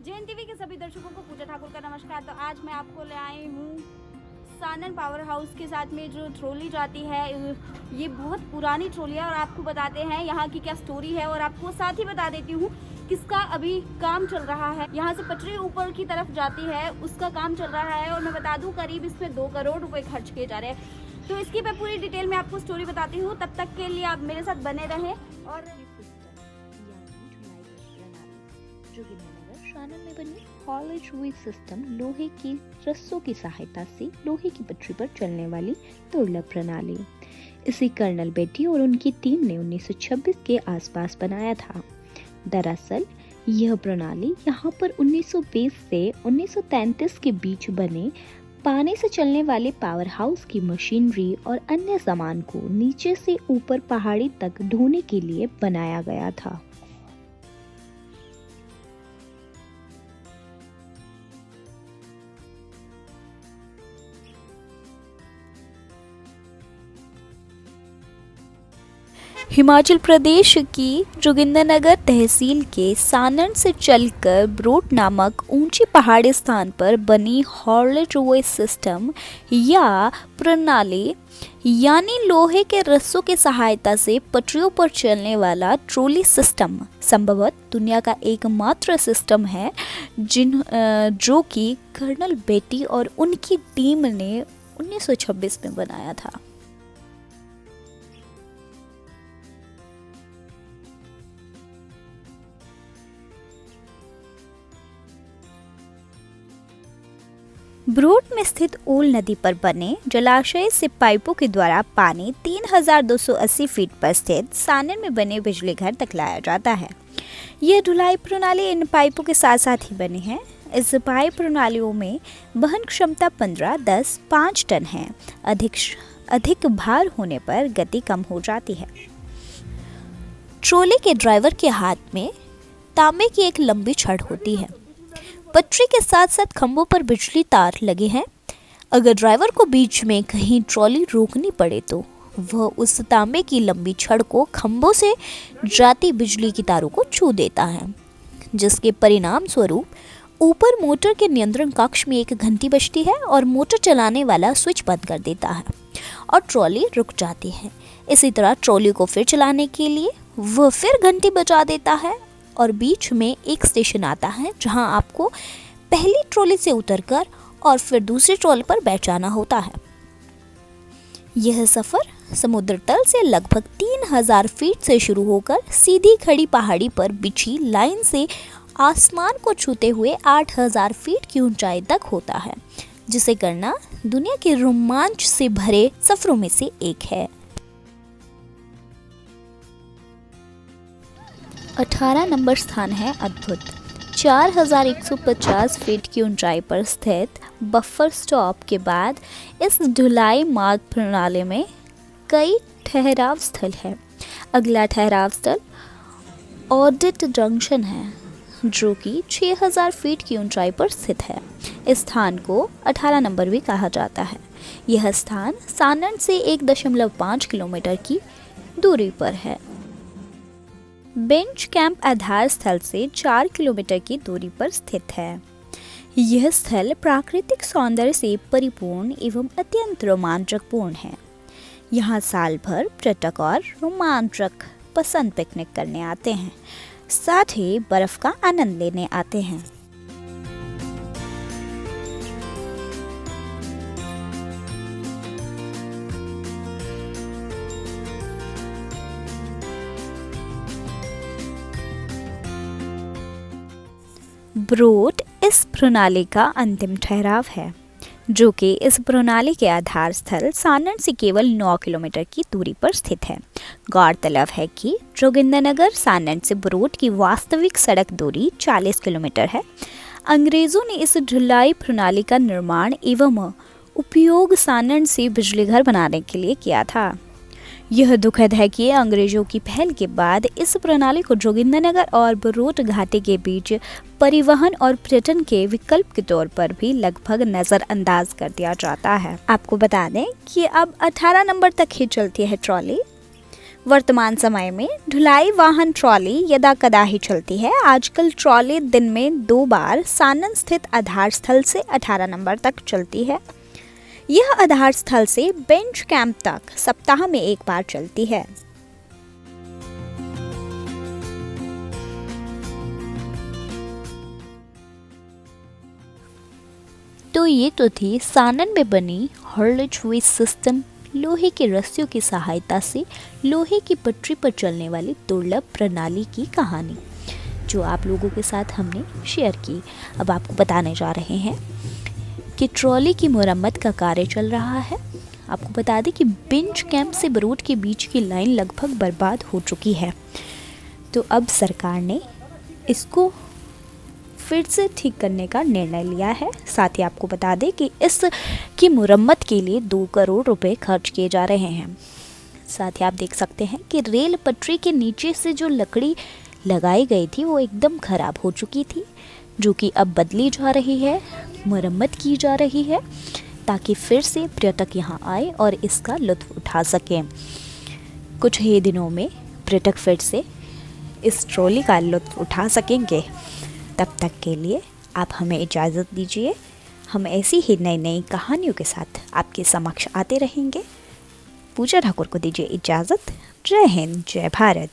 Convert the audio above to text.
Jain TV के सभी दर्शकों को पूजा ठाकुर का नमस्कार। तो आज मैं आपको ले आई हूँ सानन पावर हाउस के साथ में जो ट्रॉली जाती है। ये बहुत पुरानी ट्रॉली है और आपको बताते हैं यहाँ की क्या स्टोरी है, और आपको साथ ही बता देती हूँ किसका अभी काम चल रहा है। यहाँ से पटरी ऊपर की तरफ जाती है, उसका काम चल रहा है, और मैं बता दूँ करीब इसमें 2 करोड़ रुपए खर्च किए जा रहे हैं। तो इसकी मैं पूरी डिटेल में आपको स्टोरी बताती हूँ, तब तक के लिए आप मेरे साथ बने रहें। और सानन में बनी हॉलेज हुई सिस्टम लोहे की रस्सों की सहायता से लोहे की पटरी पर चलने वाली दुर्लभ प्रणाली। इसे कर्नल बेटी और उनकी टीम ने 1926 के आसपास बनाया था। दरअसल यह प्रणाली यहाँ पर 1920 से 1933 के बीच बने पानी से चलने वाले पावर हाउस की मशीनरी और अन्य सामान को नीचे से ऊपर पहाड़ी तक ढोने के लिए बनाया गया था। हिमाचल प्रदेश की जोगिंद्रनगर तहसील के सानन से चलकर ब्रोट नामक ऊंची पहाड़ी स्थान पर बनी हॉलेज हुई सिस्टम या प्रणाली यानी लोहे के रस्सों की सहायता से पटरियों पर चलने वाला ट्रॉली सिस्टम संभवतः दुनिया का एकमात्र सिस्टम है जो कि कर्नल बेटी और उनकी टीम ने 1926 में बनाया था। ब्रोट में स्थित ओल नदी पर बने जलाशय से पाइपों के द्वारा पानी 3280 फीट पर स्थित सानन में बने बिजली घर तक लाया जाता है। यह ढुलाई प्रणाली इन पाइपों के साथ साथ ही बनी है। इस पाइप प्रणालियों में वहन क्षमता 15-10-5 टन है। अधिक भार होने पर गति कम हो जाती है। ट्रॉली के ड्राइवर के हाथ में तांबे की एक लंबी छड़ होती है। पटरी के साथ साथ खंभों पर बिजली तार लगे हैं। अगर ड्राइवर को बीच में कहीं ट्रॉली रोकनी पड़े तो वह उस तांबे की लंबी छड़ को खंभों से जाती बिजली की तारों को छू देता है, जिसके परिणाम स्वरूप ऊपर मोटर के नियंत्रण कक्ष में एक घंटी बजती है और मोटर चलाने वाला स्विच बंद कर देता है और ट्रॉली रुक जाती है। इसी तरह ट्रॉली को फिर चलाने के लिए वह फिर घंटी बजा देता है और बीच में एक स्टेशन आता है जहां आपको पहली ट्रॉली से उतरकर और फिर दूसरी ट्रॉली पर बैठ जाना होता है। यह सफर समुद्र तल से लगभग 3000 फीट से शुरू होकर सीधी खड़ी पहाड़ी पर बिछी लाइन से आसमान को छूते हुए 8000 फीट की ऊंचाई तक होता है, जिसे करना दुनिया के रोमांच से भरे सफरों में से एक है। 18 नंबर स्थान है अद्भुत। 4150 फीट की ऊंचाई पर स्थित बफर स्टॉप के बाद इस ढुलाई मार्ग प्रणाली में कई ठहराव स्थल है। अगला ठहराव स्थल ऑडिट जंक्शन है, जो कि 6000 फीट की ऊंचाई पर स्थित है। इस स्थान को 18 नंबर भी कहा जाता है। यह स्थान सानन से 1.5 किलोमीटर की दूरी पर है। बेंच कैंप आधार स्थल से 4 किलोमीटर की दूरी पर स्थित है। यह स्थल प्राकृतिक सौंदर्य से परिपूर्ण एवं अत्यंत रोमांचकपूर्ण है। यहाँ साल भर पर्यटक और रोमांचक पसंद पिकनिक करने आते हैं, साथ ही बर्फ का आनंद लेने आते हैं। ब्रोट इस प्रणाली का अंतिम ठहराव है, जो कि इस प्रणाली के आधार स्थल सानन से केवल 9 किलोमीटर की दूरी पर स्थित है। गौरतलब है कि जोगिंद्रनगर सानन से ब्रोट की वास्तविक सड़क दूरी 40 किलोमीटर है। अंग्रेजों ने इस ढुलाई प्रणाली का निर्माण एवं उपयोग सानन से बिजली घर बनाने के लिए किया था। यह दुखद है कि अंग्रेजों की पहल के बाद इस प्रणाली को जोगिंद्रनगर और ब्रोट घाटी के बीच परिवहन और पर्यटन के विकल्प के तौर पर भी लगभग नजरअंदाज कर दिया जाता है। आपको बता दें कि अब 18 नंबर तक ही चलती है ट्रॉली। वर्तमान समय में ढुलाई वाहन ट्रॉली यदा कदा ही चलती है। आजकल ट्रॉली दिन में 2 बार सानन स्थित आधार स्थल से 18 नंबर तक चलती है। यह आधार स्थल से बेंच कैंप तक सप्ताह में 1 बार चलती है। तो ये तो थी सानन में बनी हॉर्लिच वे सिस्टम लोहे की रस्सियों की सहायता से लोहे की पटरी पर चलने वाली दुर्लभ प्रणाली की कहानी, जो आप लोगों के साथ हमने शेयर की। अब आपको बताने जा रहे हैं कि ट्रॉली की मुरम्मत का कार्य चल रहा है। आपको बता दें कि बेंच कैंप से बरूड के बीच की लाइन लगभग बर्बाद हो चुकी है, तो अब सरकार ने इसको फिर से ठीक करने का निर्णय लिया है। साथ ही आपको बता दें कि इसकी मुरम्मत के लिए 2 करोड़ रुपए खर्च किए जा रहे हैं। साथ ही आप देख सकते हैं कि रेल पटरी के नीचे से जो लकड़ी लगाई गई थी वो एकदम खराब हो चुकी थी, जो कि अब बदली जा रही है, मुरम्मत की जा रही है, ताकि फिर से पर्यटक यहाँ आए और इसका लुत्फ़ उठा सकें। कुछ ही दिनों में पर्यटक फिर से इस ट्रॉली का लुत्फ़ उठा सकेंगे। तब तक के लिए आप हमें इजाज़त दीजिए। हम ऐसी ही नई नई कहानियों के साथ आपके समक्ष आते रहेंगे। पूजा ठाकुर को दीजिए इजाज़त। जय हिंद, जय भारत।